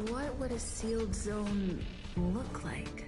What would a sealed zone look like?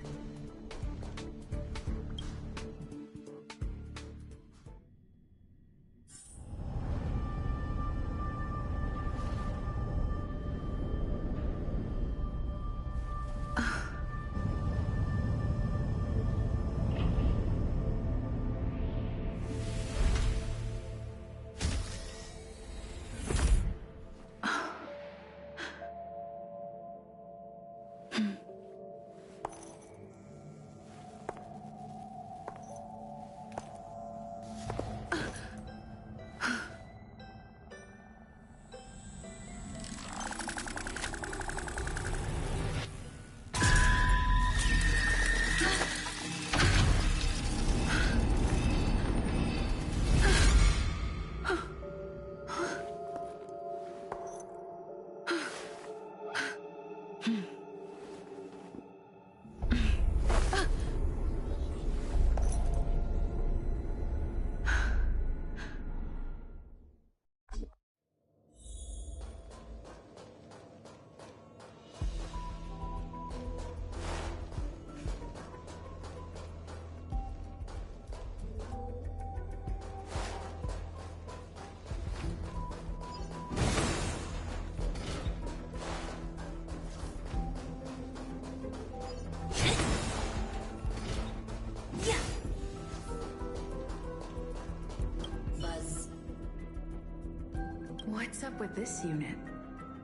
What's up with this unit?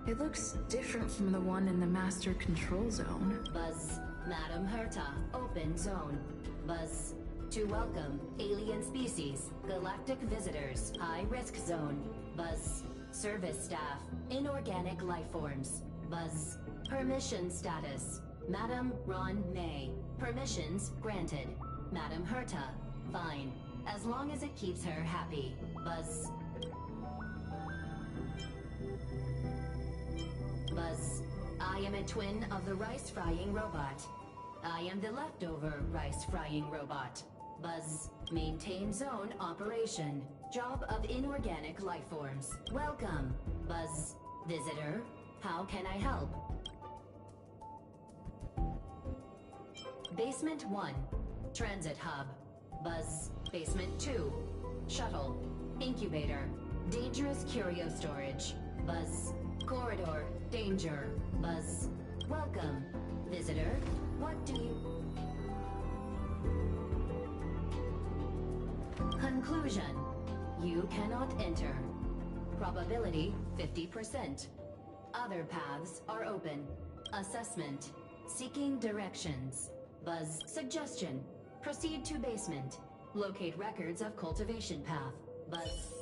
It looks different from the one in the master control zone. Buzz, Madam Herta, open zone. Buzz, to welcome alien species, galactic visitors, high risk zone. Buzz, service staff, inorganic life forms. Buzz, permission status. Madam Ron May, permissions granted. Madam Herta, fine, as long as it keeps her happy. Buzz. Buzz, I am a twin of the rice-frying robot. I am the leftover rice-frying robot. Buzz, maintain zone operation. Job of inorganic life forms. Welcome. Buzz, visitor, how can I help? Basement 1, transit hub. Buzz, basement 2, shuttle, incubator, dangerous curio storage. Buzz, corridor, danger. Buzz, welcome. Visitor, what do you... Conclusion, you cannot enter. Probability 50%. Other paths are open. Assessment, seeking directions. Buzz, suggestion, proceed to basement. Locate records of cultivation path. Buzz.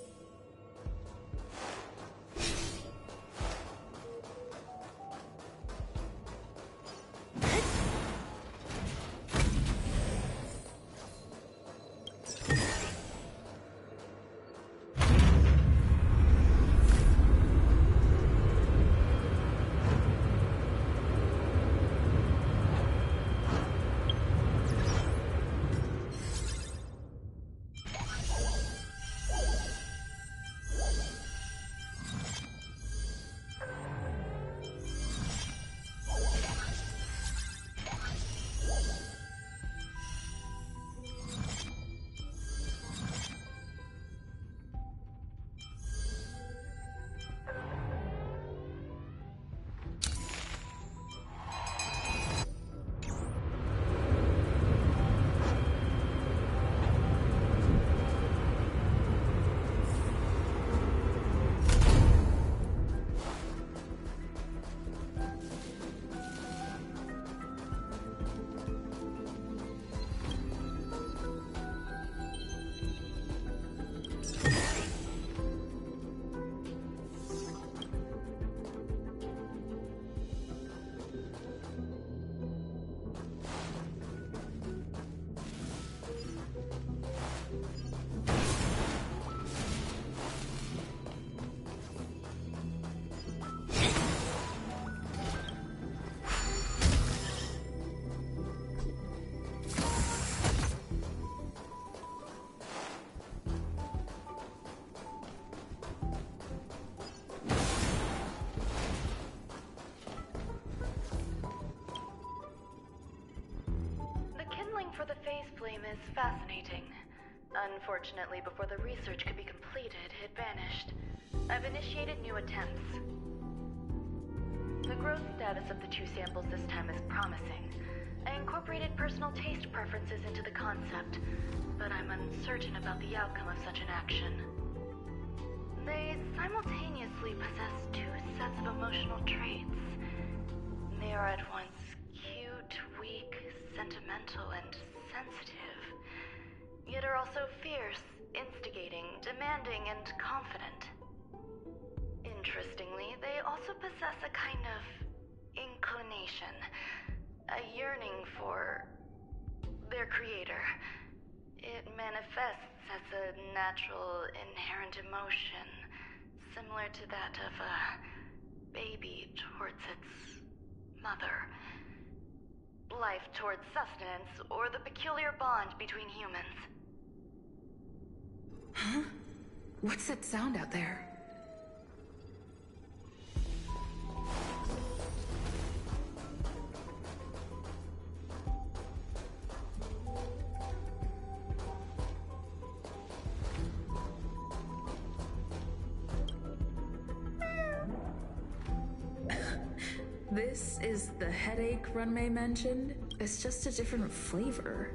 claim is fascinating. Unfortunately, before the research could be completed, it vanished. I've initiated new attempts. The growth status of the two samples this time is promising. I incorporated personal taste preferences into the concept, but I'm uncertain about the outcome of such an action. They simultaneously possess two sets of emotional traits. They are at once cute, weak, sentimental, and sensitive, yet are also fierce, instigating, demanding, and confident. Interestingly, they also possess a kind of inclination, a yearning for their creator. It manifests as a natural, inherent emotion, similar to that of a baby towards its mother. Life towards sustenance, or the peculiar bond between humans. Huh? What's that sound out there? This is the headache Runmei mentioned. It's just a different flavor.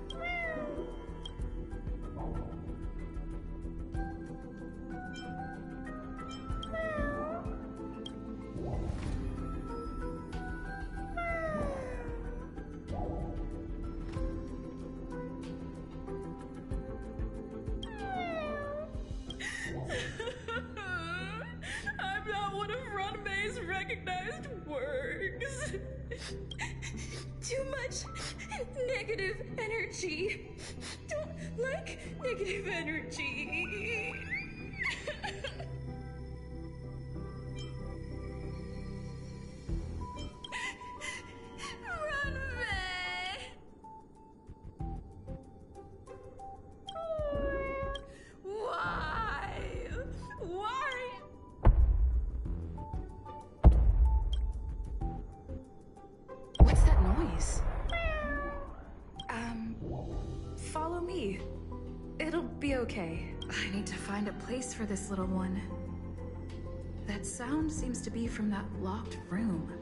I'm not one of Runmei's recognized works. Too much negative energy. Don't like negative energy. Runmei! Why? Why? What's that noise? Follow me. It'll be okay. I need to find a place for this little one. That sound seems to be from that locked room.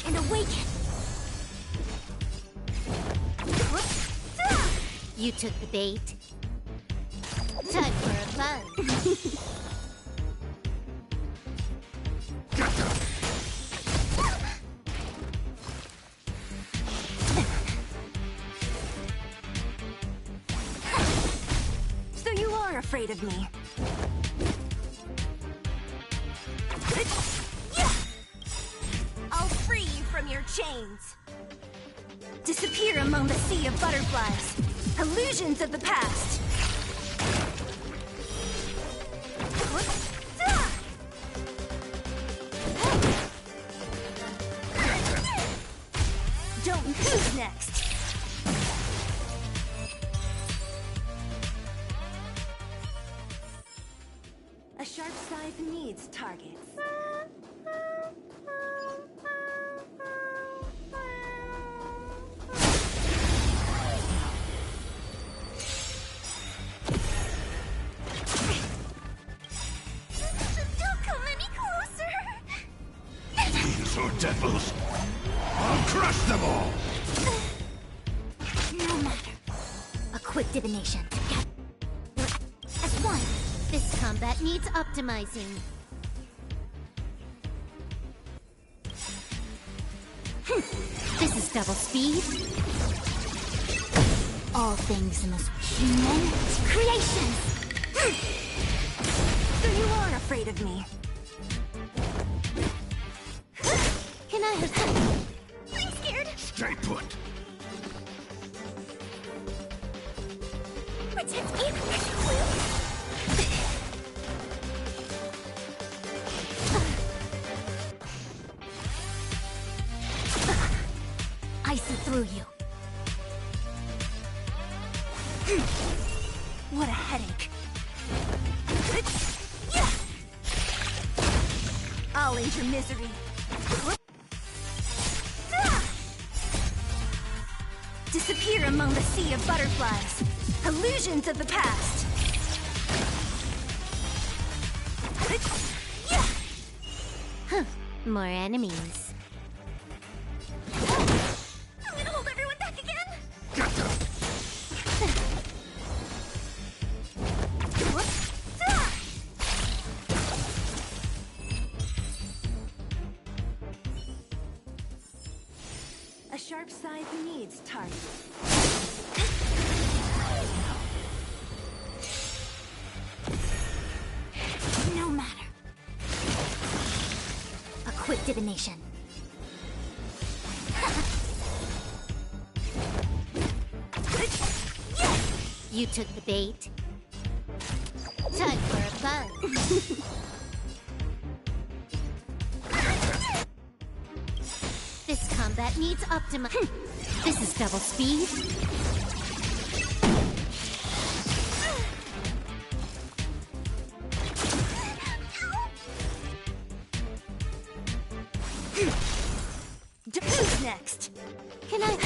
And awaken! You took the bait. Time for a plunge. So you are afraid of me. I'll free you from your chains. Disappear among the sea of butterflies. Illusions of the past. Don't. Who's next? A sharp scythe needs targets. Don't come any closer. These are devils. I'll crush them all. No matter. A quick divination. As one. This combat needs optimizing. This is double speed. All things the most human creations. So you are afraid of me. I have I'm scared. Stay put. Protect me. I see through you. What a headache. I'll end your misery. Disappear among the sea of butterflies. Illusions of the past. More enemies. I'm gonna hold everyone back again. Get them. A sharp scythe needs target. No matter. A quick divination. You took the bait. Time for a buzz. This combat needs optima. This is double speed. Who's next? Can I?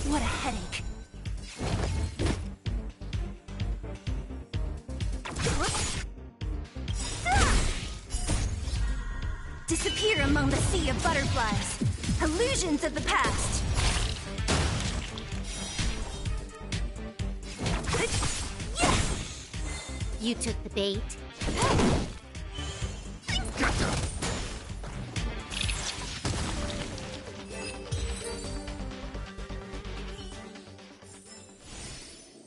What a headache. Disappear among the sea of butterflies. Illusions of the past. You took the bait.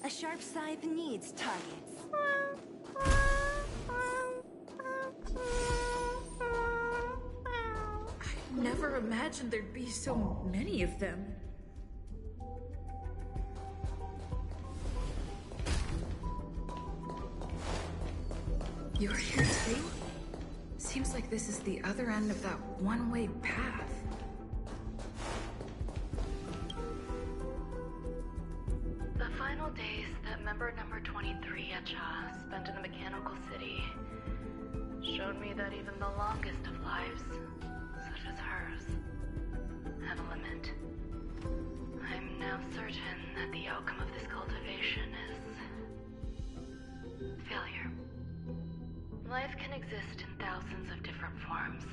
A sharp scythe needs targets. I never imagined there'd be so many of them. You're here too? Seems like this is the other end of that one-way path. The final days that member number 23 Echa spent in the mechanical city showed me that even the longest of lives, such as hers, have a limit. I'm now certain that the outcome of this cultivation is failure. Life can exist in thousands of different forms,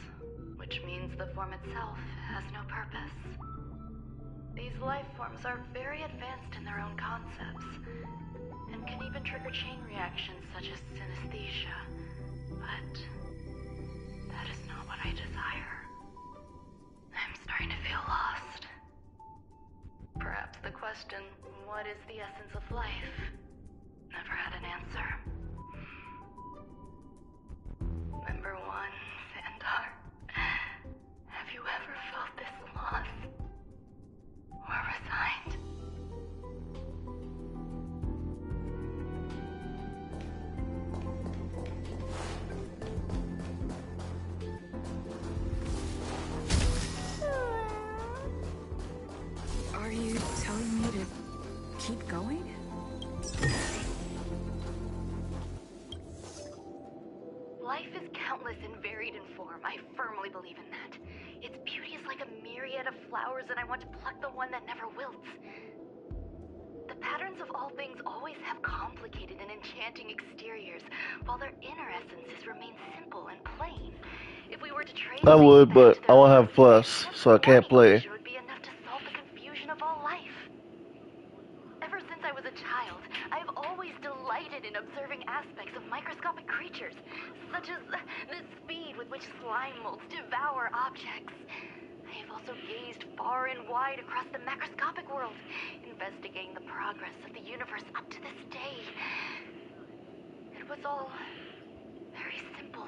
which means the form itself has no purpose. These life forms are very advanced in their own concepts, and can even trigger chain reactions such as synesthesia. But that is not what I desire. I'm starting to feel lost. Perhaps the question, what is the essence of life, never had an answer. Number one, Sandar. Have you ever felt this loss? Or resigned? Are you telling me to keep going? Life is countless and varied in form. I firmly believe in that. Its beauty is like a myriad of flowers, and I want to pluck the one that never wilts. The patterns Humans of all things always have complicated and enchanting exteriors, while their inner essences remain simple and plain. If we were to trace I would, things but back to I their won't have roots, Plus, just so I can't one play. illusion would be enough to solve the confusion of all life. Ever since I was a child, I've always delighted in observing aspects of microscopic creatures, such as the speed with which slime molds devour objects. I have also gazed far and wide across the macroscopic world, investigating the progress of the universe up to this day. It was all very simple.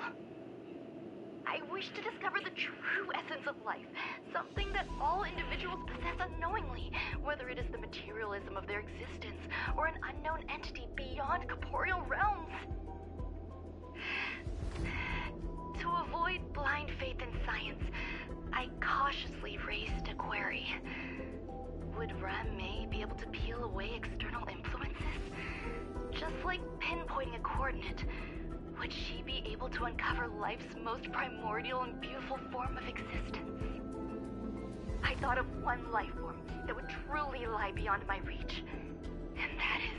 I wish to discover the true essence of life, something that all individuals possess unknowingly, whether it is the materialism of their existence or an unknown entity beyond corporeal realms. To avoid blind faith in science, I cautiously raised a query. Would Ram-May be able to peel away external influences? Just like pinpointing a coordinate, would she be able to uncover life's most primordial and beautiful form of existence? I thought of one life form that would truly lie beyond my reach, and that is...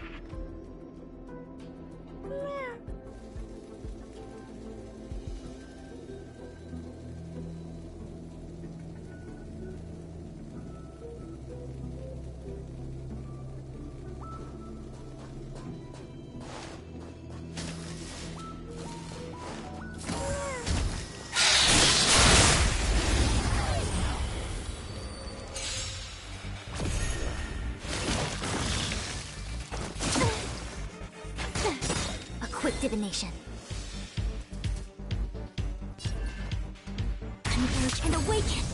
Quick divination. Converge and awaken.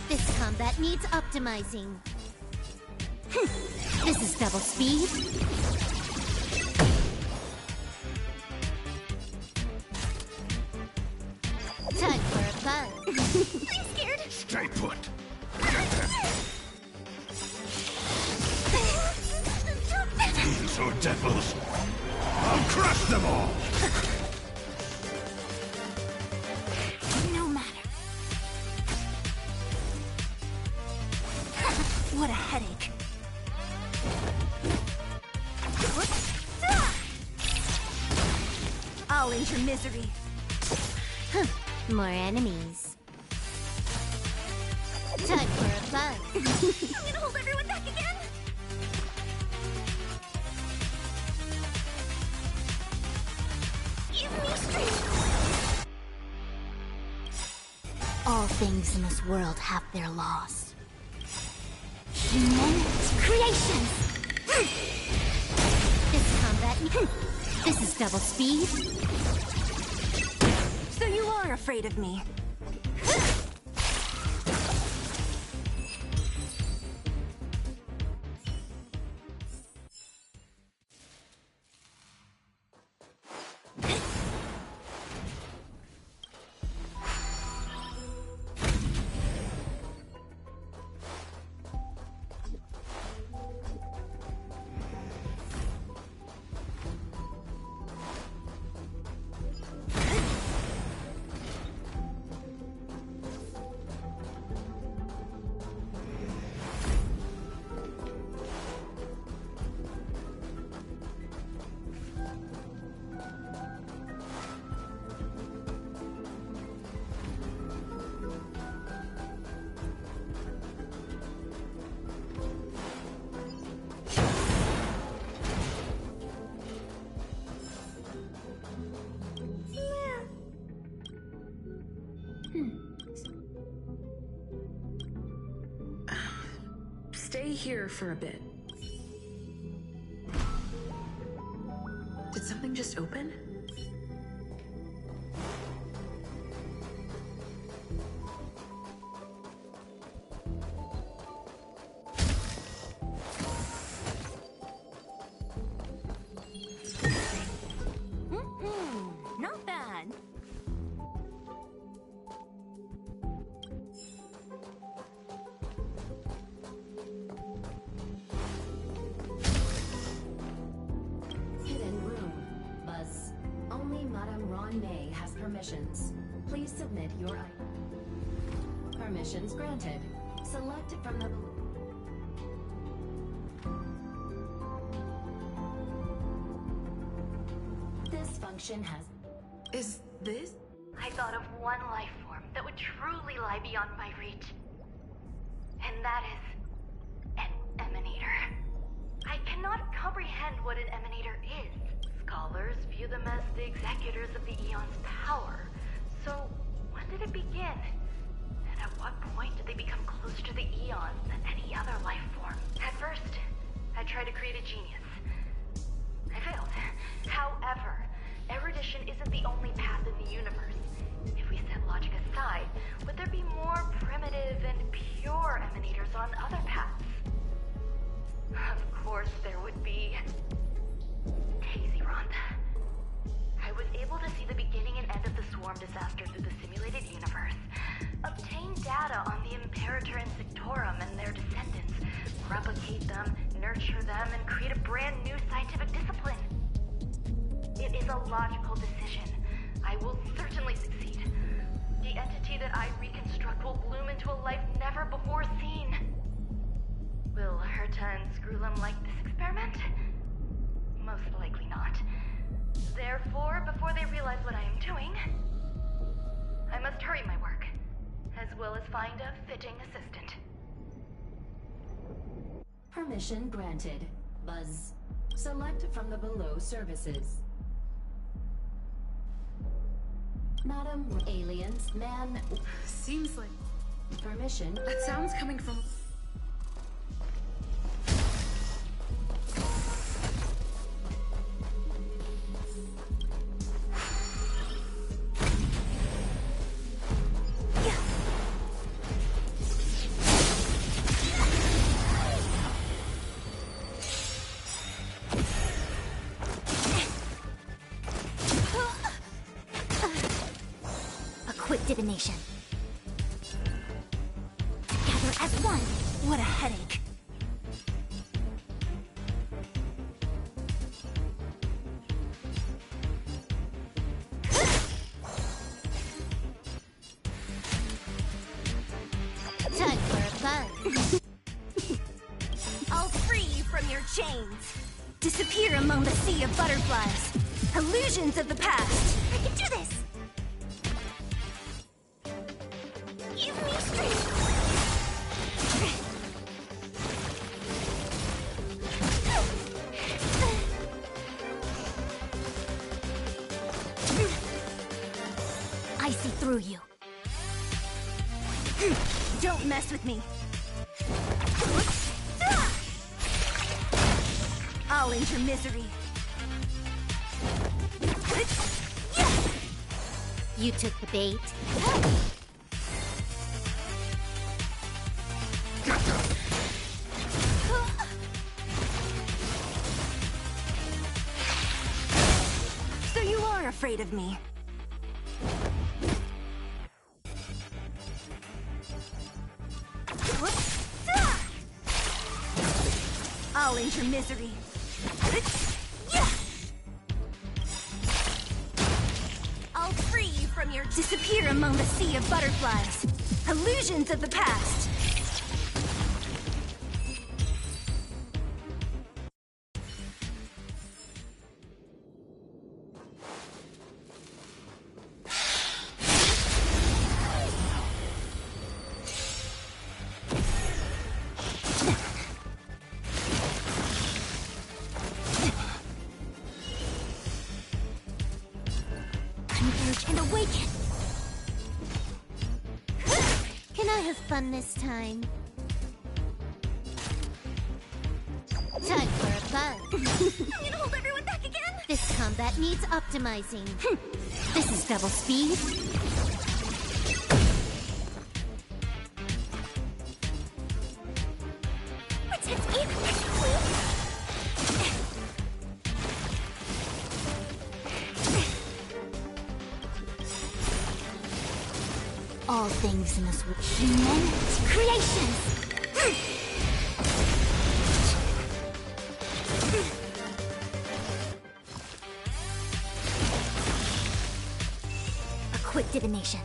This combat needs optimizing. This is double speed. Time for a buzz. I'm scared. Stay put. Demons or devils, I'll crush them all. No matter. What a headache. I'll end your misery. More enemies. Time for a buzz. I'm gonna hold everyone back again. Give me strength. All things in this world have their laws. Human creations. This combat. This is double speed. So you are afraid of me. Stay here for a bit. Did something just open? Not bad. Hidden room. Buzz. Only Madame Ron May has permissions. Please submit your item. Permissions granted. Select from the... This function has... Is this? I thought of one life form that would truly lie beyond my reach. And that is... an emanator. I cannot comprehend what an emanator is. Scholars view them as the executors of the Eon's power. So, when did it begin? And at what point did they become closer to the Eons than any other life form? At first, I tried to create a genius. I failed. However, erudition isn't the only path in the universe. If we set logic aside, would there be more primitive and pure emanators on other paths? Of course there would be. Hazy Rhonda. I was able to see the beginning and end of the swarm disaster through the simulated universe, obtain data on the Imperator and Sectorum and their descendants, replicate them, nurture them, and create a brand new scientific discipline. It is a logical decision. I will certainly succeed. The entity that I reconstruct will bloom into a life never before seen. Will Herta and Screwlum like this experiment? Most likely not. Therefore, before they realize what I am doing, I must hurry my work, as well as find a fitting assistant. Permission granted. Buzz. Select from the below services. Madam, aliens, man... Seems like... Permission... That sound's coming from... Quick divination. Together as one. What a headache. Time for a fun. I'll free you from your chains. Disappear among the sea of butterflies. Illusions of the past. I can do this. Give me strength. I see through you. Don't mess with me. I'll end your misery. You took the bait. So you are afraid of me. I'll end your misery. I'll free you from your... Disappear among the sea of butterflies. Illusions of the past. Converge and awaken. Can I have fun this time? Time for a fun. I'm gonna hold everyone back again. This combat needs optimizing. This is double speed. Protect me. All things in this world, human creations. quick divination.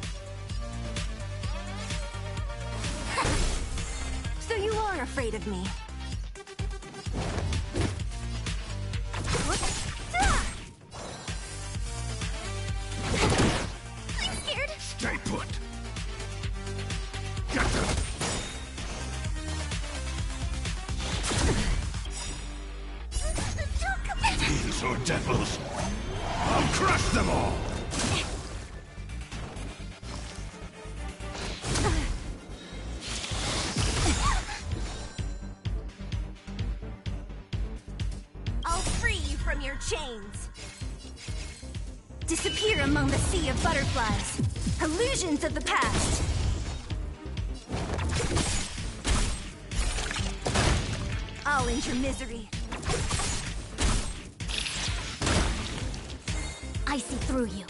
So you are afraid of me. I'm scared. Stay put. Get them. Don't come back. Fiends or devils. I'll crush them all. I'll free you from your chains. Disappear among the sea of butterflies. Illusions of the past. I'll end your misery. I see through you.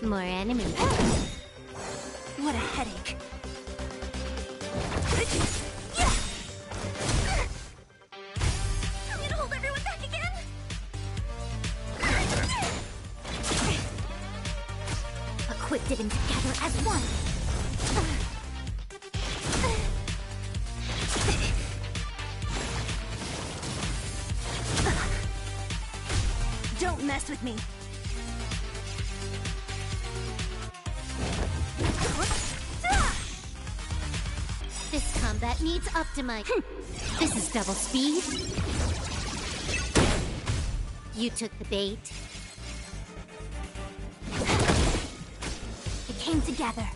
More enemies. What a headache. I'm gonna hold everyone back again. Equipped them together as one. Don't mess with me. This combat needs optimizing. This is double speed. You took the bait. It came together.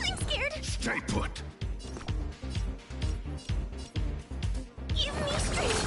I'm scared. Stay put. Give me strength.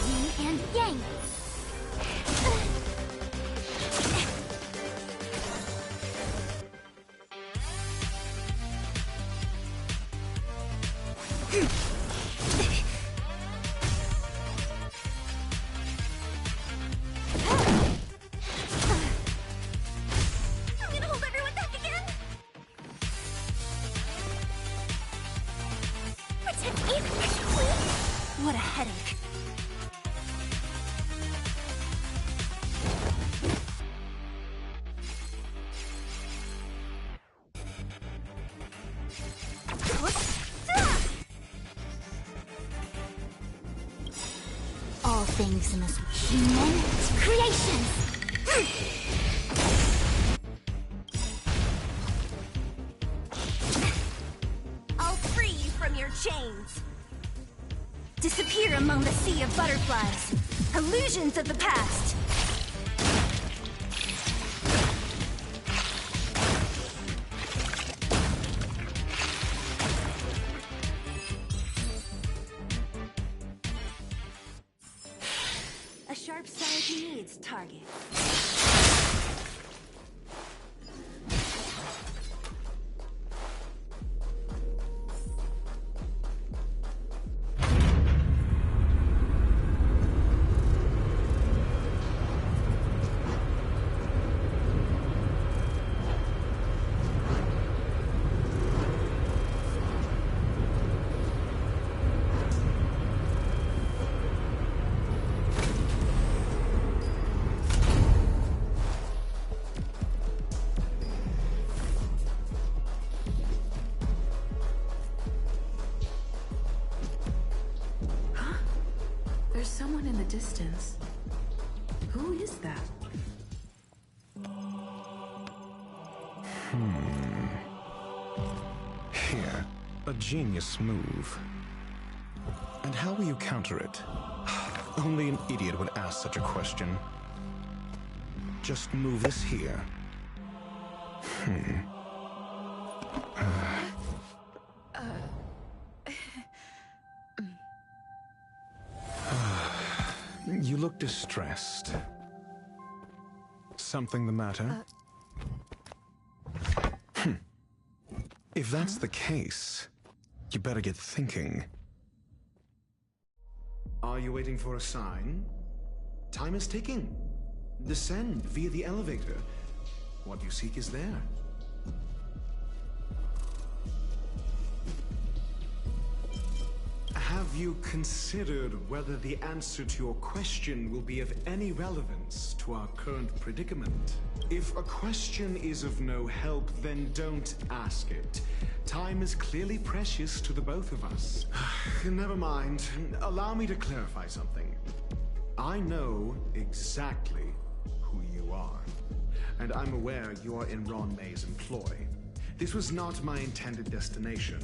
Yin and yang. I'm gonna hold everyone back again. Protect me, please. What a headache. All things must be human creations. I'll free you from your chains. Disappear among the sea of butterflies. Illusions of the past. A sharp sight needs target. There's someone in the distance. Who is that? Here, a genius move. And how will you counter it? Only an idiot would ask such a question. Just move this here. You look distressed. Something the matter? If that's the case, you better get thinking. Are you waiting for a sign? Time is ticking. Descend via the elevator. What you seek is there. Have you considered whether the answer to your question will be of any relevance to our current predicament? If a question is of no help, then don't ask it. Time is clearly precious to the both of us. Never mind. Allow me to clarify something. I know exactly who you are, and I'm aware you are in Ron May's employ. This was not my intended destination.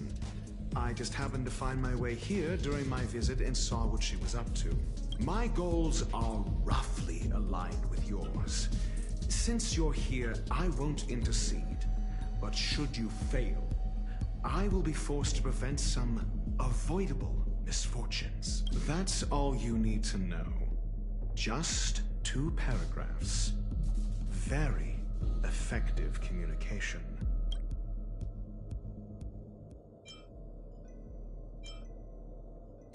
I just happened to find my way here during my visit and saw what she was up to. My goals are roughly aligned with yours. Since you're here, I won't intercede. But should you fail, I will be forced to prevent some avoidable misfortunes. That's all you need to know. Just 2 paragraphs. Very effective communication.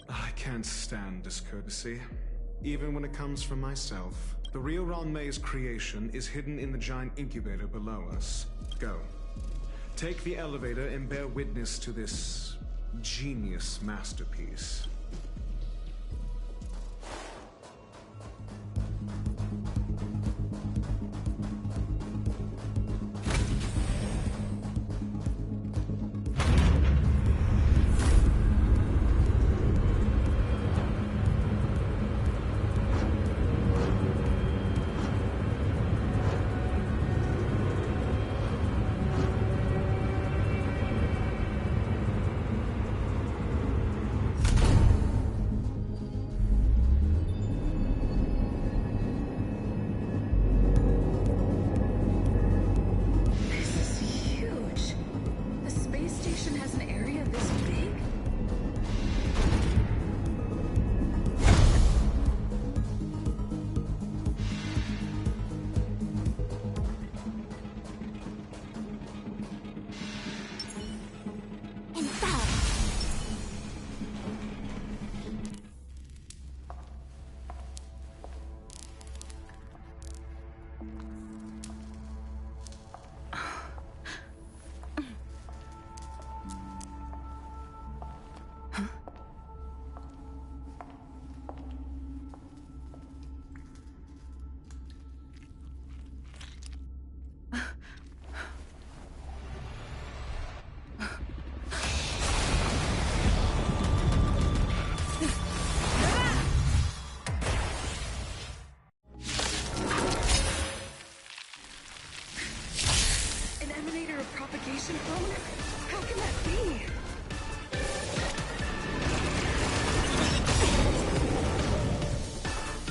I can't stand discourtesy, even when it comes from myself. The real Ron May's creation is hidden in the giant incubator below us. Go. Take the elevator and bear witness to this genius masterpiece. Propagation phone? How can that be?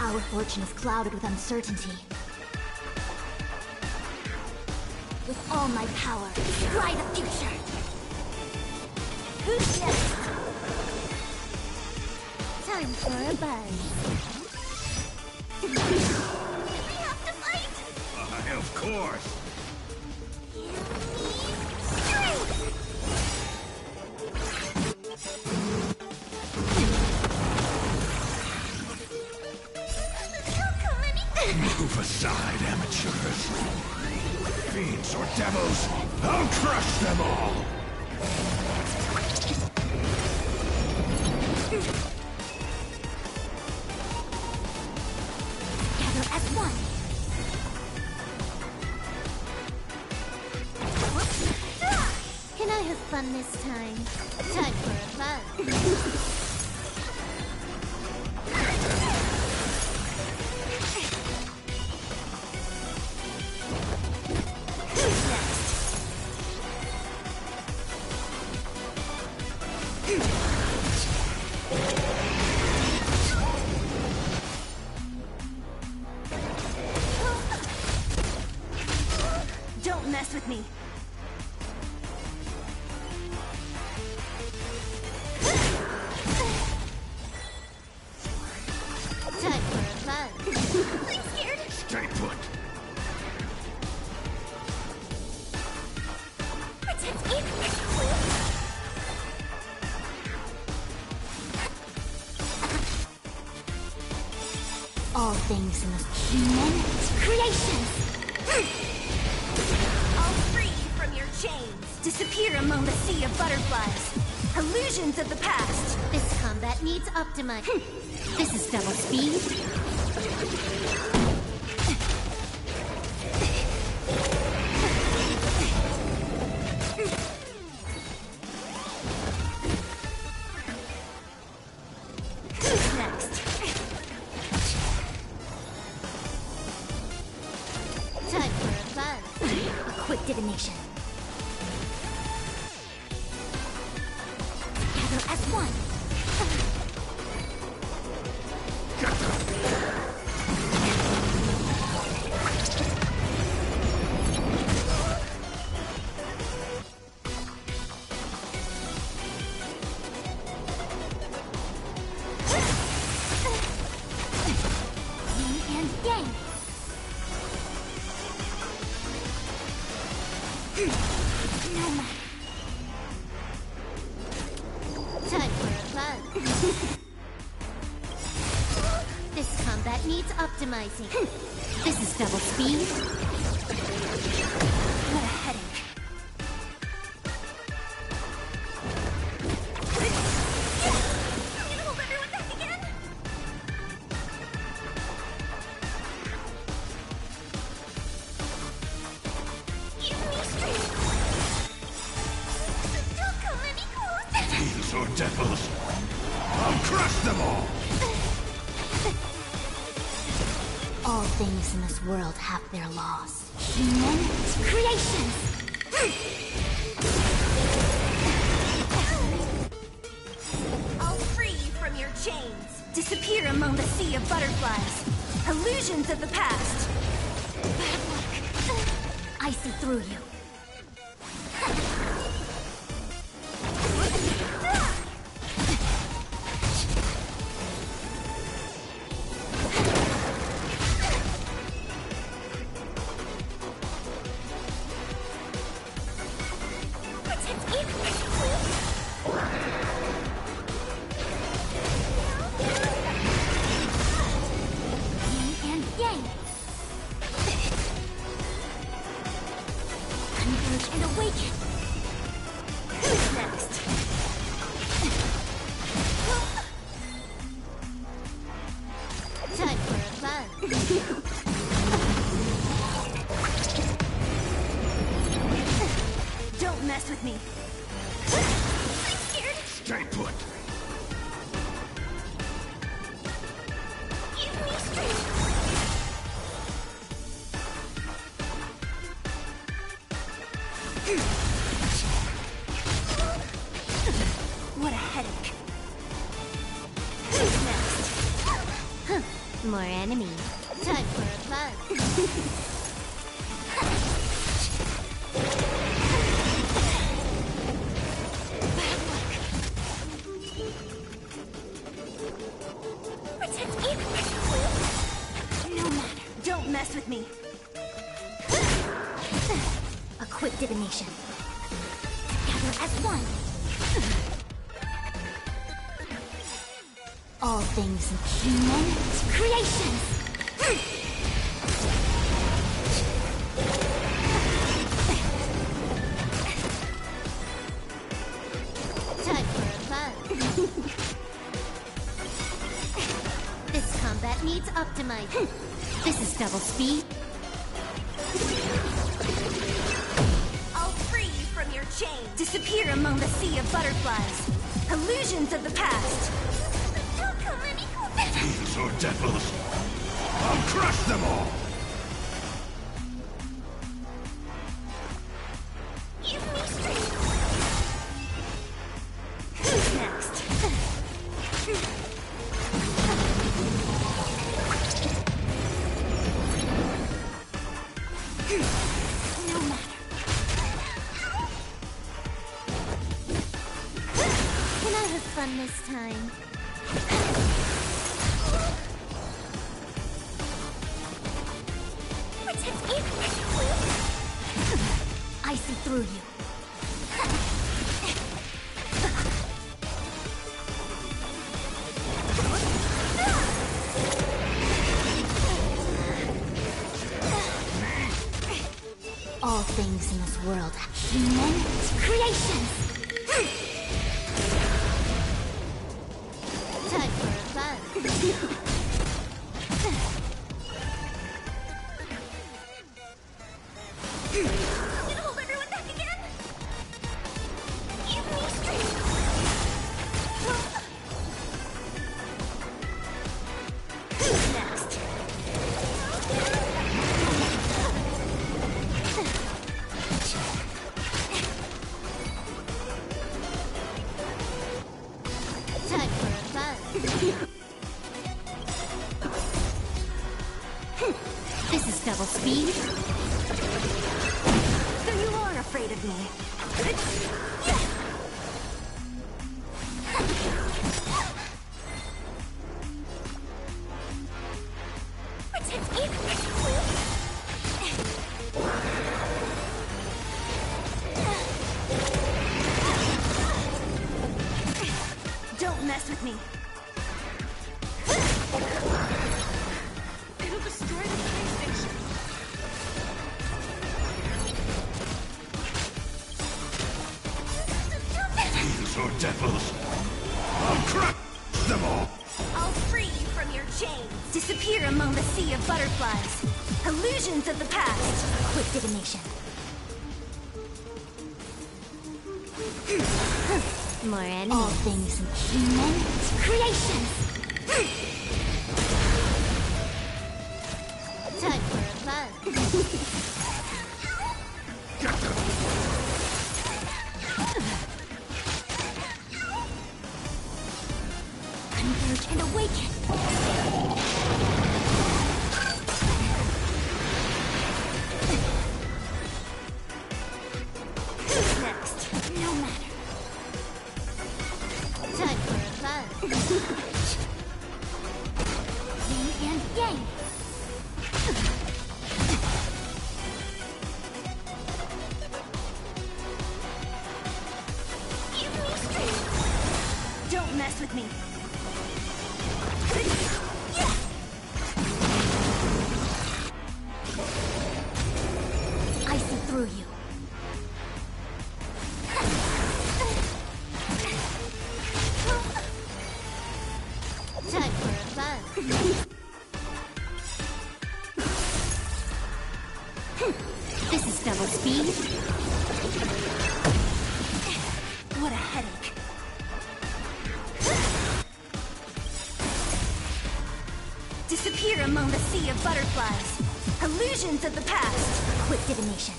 Our fortune is clouded with uncertainty. With all my power, fly the future! Who's next? Time for a buzz. We have to fight! Of course! Move aside, amateurs. Fiends or devils, I'll crush them all! Gather as one. Can I have fun this time? Time for a buzz. Don't mess with me. Time for a All things in the human creation. All free from your chains. Disappear among the sea of butterflies. Illusions of the past. This combat needs optimizing. This is double speed. Who's next? Time for a buzz. A quick divination. Gather as one. Yin and yang. No matter. Time for a buzz. This combat needs optimizing. This is double speed. What a headache. I'm gonna hold everyone back again. Give me strength. Don't come any closer. Fiends or devils, I'll crush them all! All things in this world have their laws. Human creations. All free from your chains. Disappear among the sea of butterflies. Illusions of the past. Bad luck. I see through you. Yin and yang. Converge and awaken. Who's next? Time for a buzz. Don't mess with me. I'm scared. Stay put! Give me strength. What a headache. Who's next? Huh. More enemies. Time for a buzz. Protect me. No matter. Don't mess with me. A quick divination. Together as one. All things in human creations. Time for a buzz. This combat needs optimizing. This is double speed. All free from your chain. Disappear among the sea of butterflies. Illusions of the past. Don't come any closer. Fiends or devils, I'll crush them all! Give me strength. Who's next? No matter. Can I have fun this time? Protect me. I see through you. creations! Time for a fun. I'm gonna hold everyone back again! Give me strength! Who's next? Time for a fun. This is double speed. So you are afraid of me. Protect me. Don't mess with me. It'll destroy the space station. Fiends or devils, I'll crush them all! I'll free you from your chains. Disappear among the sea of butterflies. Illusions of the past. Quick divination. More enemies. All things human creations. Time for a fun. Converge and awaken. Who's next? No matter. Time for a fun. Yin and yang. Give me strength. Don't mess with me. I see through you. Time for a fun. This is double speed. What a headache. Disappear among the sea of butterflies. Illusions of the past. Quick divination.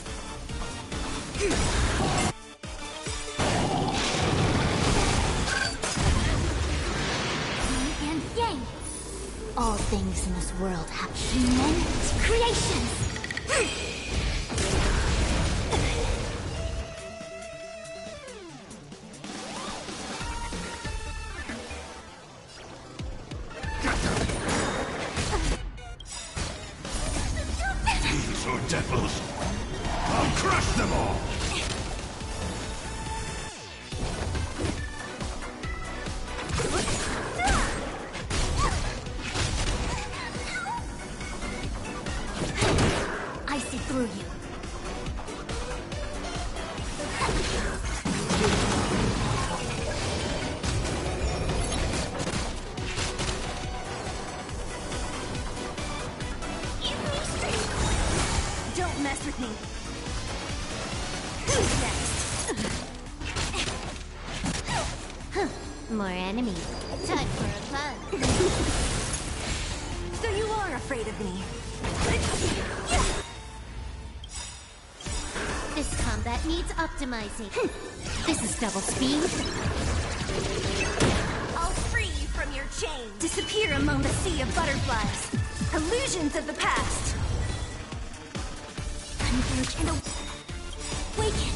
Yin and yang. All things in this world have human creations. Fiends or devils, I'll crush them all! I see through you. Give me strength. Don't mess with me. Who's next? More enemies. Time for a fun. So you are afraid of me. This combat needs optimizing. This is double speed. I'll free you from your chains. Disappear among the sea of butterflies. Illusions of the past. Converge and awaken.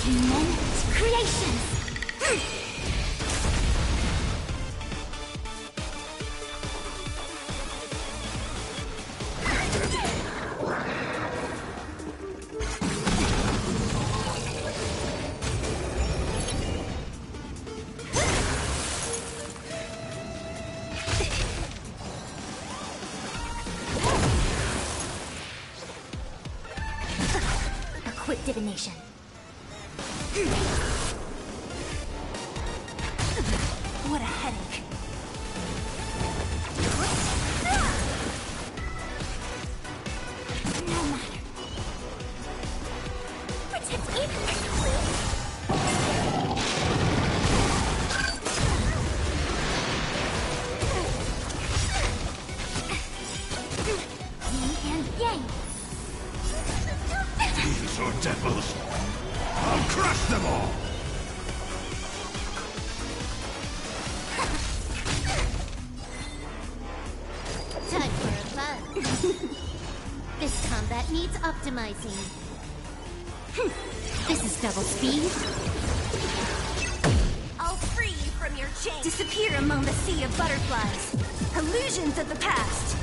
Human creations. A quick divination. What a headache. No matter. Protect me, please. Yin and yang. Fiends or devils, I'll crush them all! Time for a fun. This combat needs optimizing. This is double speed. I'll free you from your chain. Disappear among the sea of butterflies. Illusions of the past.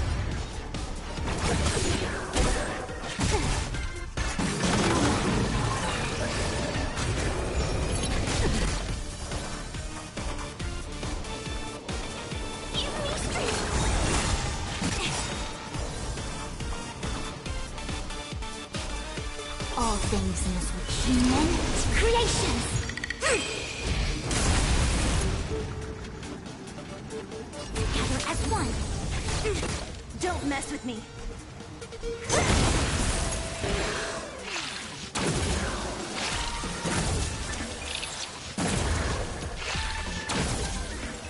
All things in this world, human creations. Gather as one. Don't mess with me.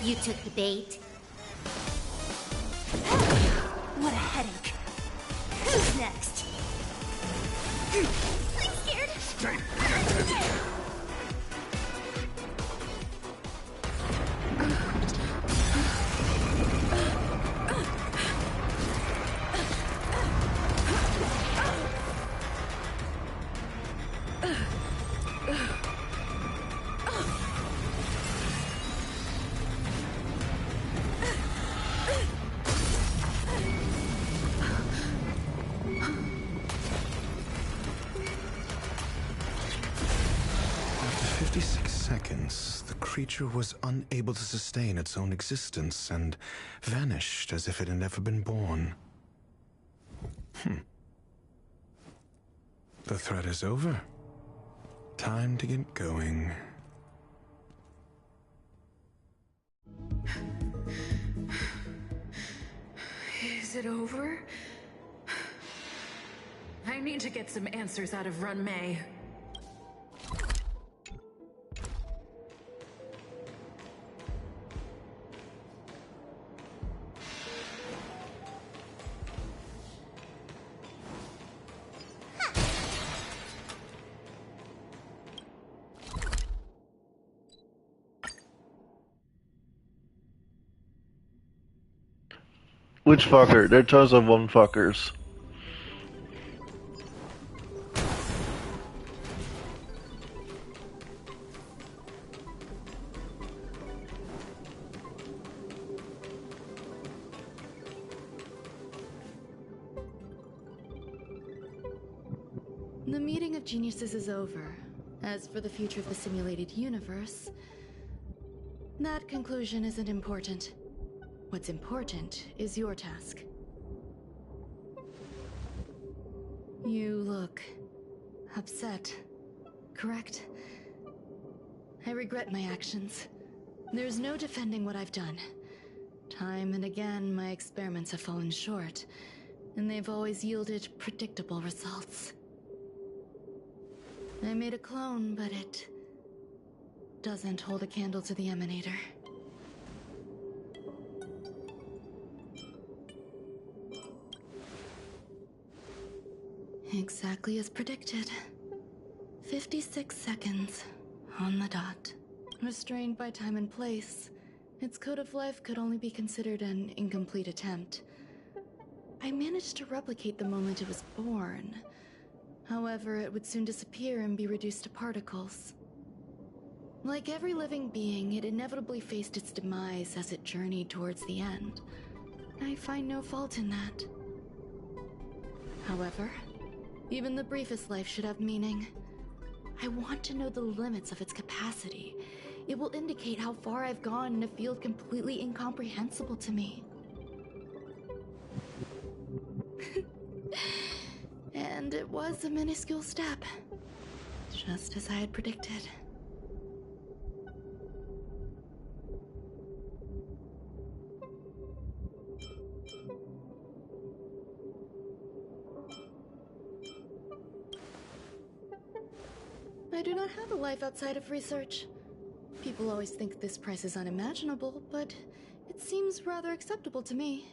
You took the bait. What a headache. Who's next? I'm scared. Stay After 56 seconds, the creature was unable to sustain its own existence and vanished as if it had never been born. The threat is over. Time to get going. Is it over? I need to get some answers out of Run May. Which fucker? There are tons of one fuckers. The meeting of geniuses is over. As for the future of the simulated universe, that conclusion isn't important. What's important is your task. You look upset, correct? I regret my actions. There's no defending what I've done. Time and again, my experiments have fallen short, and they've always yielded predictable results. I made a clone, but it doesn't hold a candle to the Emanator. Exactly as predicted. 56 seconds on the dot. Restrained by time and place, its code of life could only be considered an incomplete attempt. I managed to replicate the moment it was born. However, it would soon disappear and be reduced to particles. Like every living being, it inevitably faced its demise as it journeyed towards the end. I find no fault in that. However, even the briefest life should have meaning. I want to know the limits of its capacity. It will indicate how far I've gone in a field completely incomprehensible to me. And it was a minuscule step, just as I had predicted. I do not have a life outside of research. People always think this price is unimaginable, but it seems rather acceptable to me.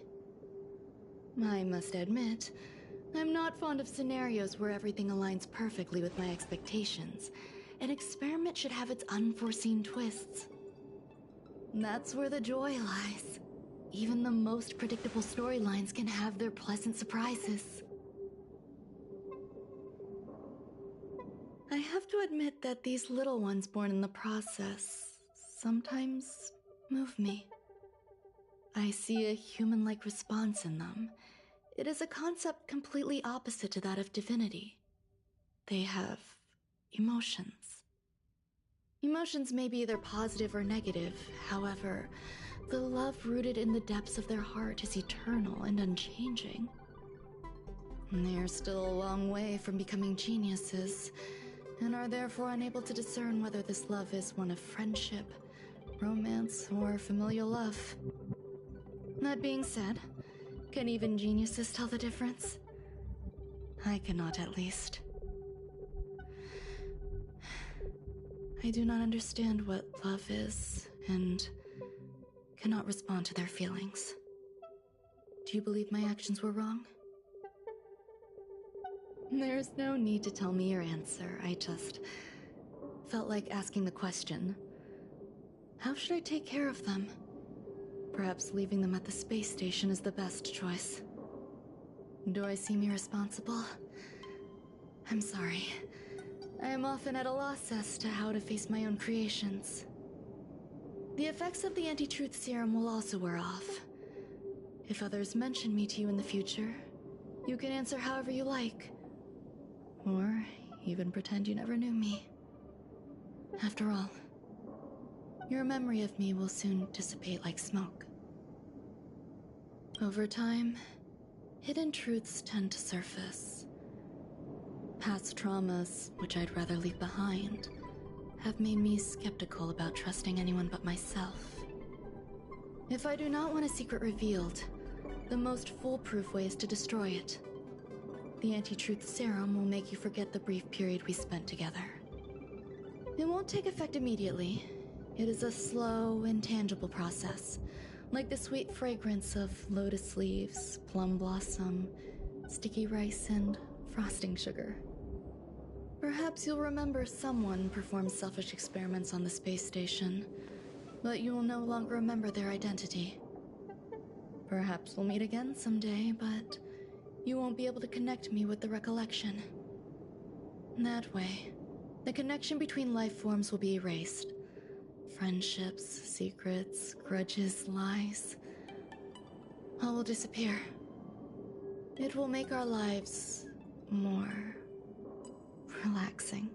I must admit, I'm not fond of scenarios where everything aligns perfectly with my expectations. An experiment should have its unforeseen twists. That's where the joy lies. Even the most predictable storylines can have their pleasant surprises. I have to admit that these little ones born in the process sometimes move me. I see a human-like response in them. It is a concept completely opposite to that of divinity. They have emotions. Emotions may be either positive or negative. However, the love rooted in the depths of their heart is eternal and unchanging. They are still a long way from becoming geniuses, and are therefore unable to discern whether this love is one of friendship, romance, or familial love. That being said, can even geniuses tell the difference? I cannot, at least. I do not understand what love is, and cannot respond to their feelings. Do you believe my actions were wrong? There's no need to tell me your answer. I just felt like asking the question. How should I take care of them? Perhaps leaving them at the space station is the best choice. Do I seem irresponsible? I'm sorry. I am often at a loss as to how to face my own creations. The effects of the anti-truth serum will also wear off. If others mention me to you in the future, you can answer however you like. Or even pretend you never knew me. After all, your memory of me will soon dissipate like smoke. Over time, hidden truths tend to surface. Past traumas, which I'd rather leave behind, have made me skeptical about trusting anyone but myself. If I do not want a secret revealed, the most foolproof way is to destroy it. The anti-truth serum will make you forget the brief period we spent together. It won't take effect immediately. It is a slow, intangible process, like the sweet fragrance of lotus leaves, plum blossom, sticky rice, and frosting sugar. Perhaps you'll remember someone performed selfish experiments on the space station, but you will no longer remember their identity. Perhaps we'll meet again someday, but you won't be able to connect me with the recollection. That way, the connection between life forms will be erased. Friendships, secrets, grudges, lies, all will disappear. It will make our lives more relaxing.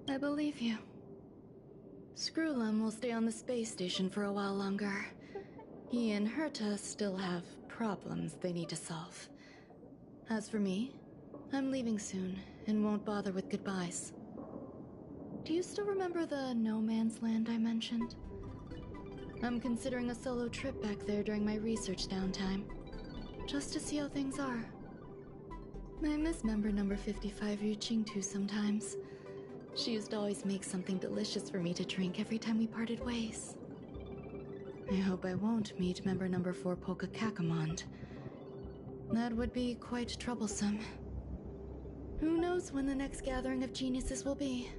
I believe you. Screwlum will stay on the space station for a while longer. He and Herta still have problems they need to solve. As for me, I'm leaving soon and won't bother with goodbyes. Do you still remember the no man's land I mentioned? I'm considering a solo trip back there during my research downtime, just to see how things are. I miss member number 55 reaching too sometimes. She used to always make something delicious for me to drink every time we parted ways. I hope I won't meet member number 4 Polka Kakamond. That would be quite troublesome. Who knows when the next gathering of geniuses will be?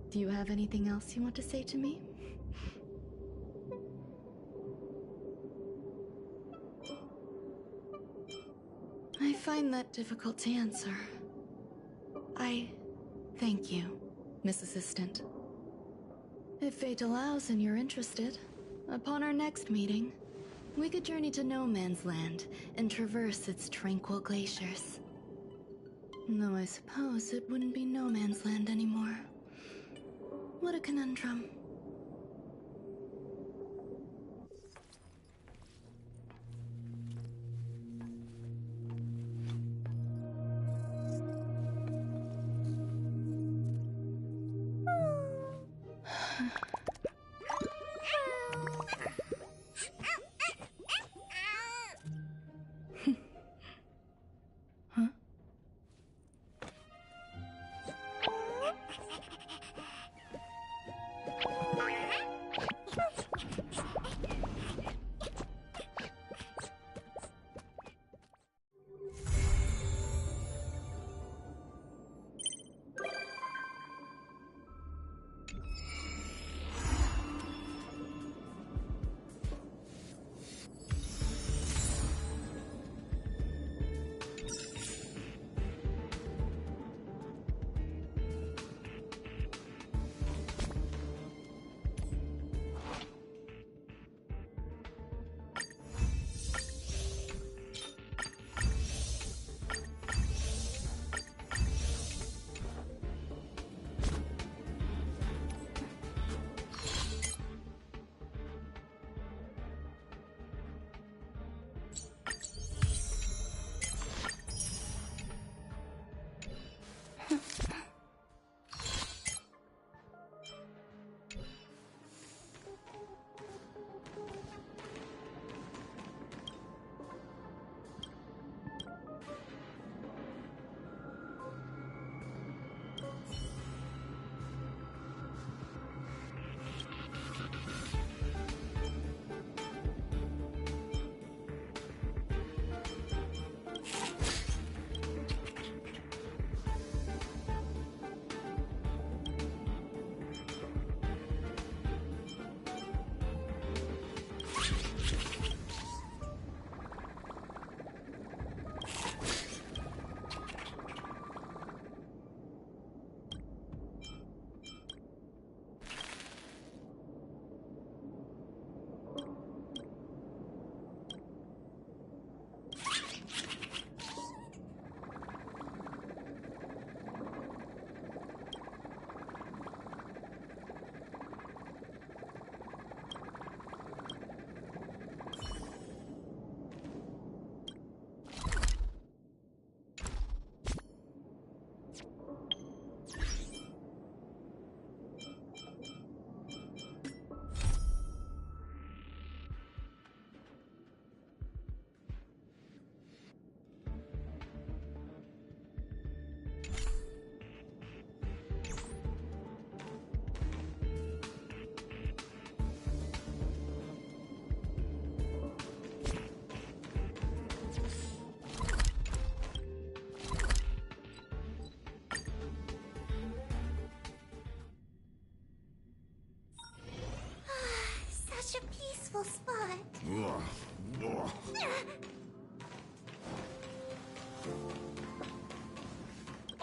Do you have anything else you want to say to me? I find that difficult to answer. I thank you, Miss Assistant. If fate allows and you're interested, upon our next meeting, we could journey to No Man's Land and traverse its tranquil glaciers. Though I suppose it wouldn't be No Man's Land anymore. What a conundrum.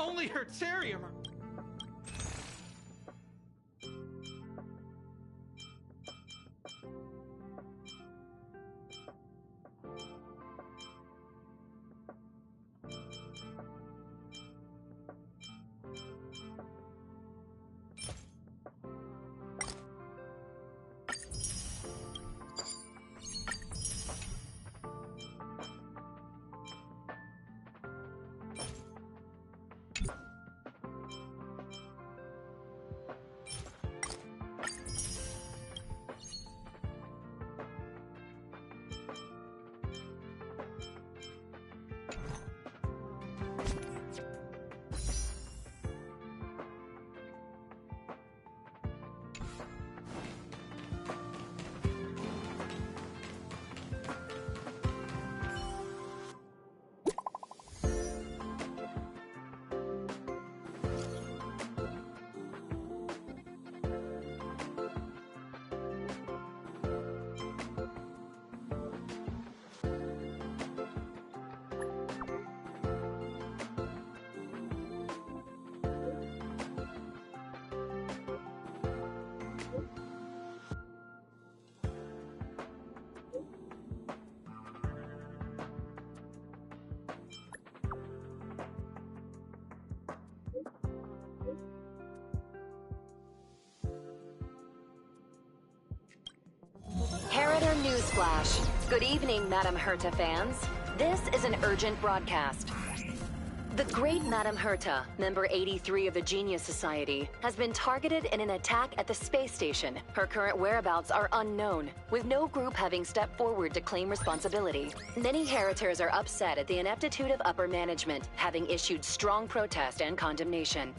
only Hertarium are... Harrider Newsflash. Good evening, Madame Herta fans. This is an urgent broadcast. The great Madame Herta, member 83 of the Genius Society, has been targeted in an attack at the space station. Her current whereabouts are unknown, with no group having stepped forward to claim responsibility. Many Heritors are upset at the ineptitude of upper management, having issued strong protest and condemnation.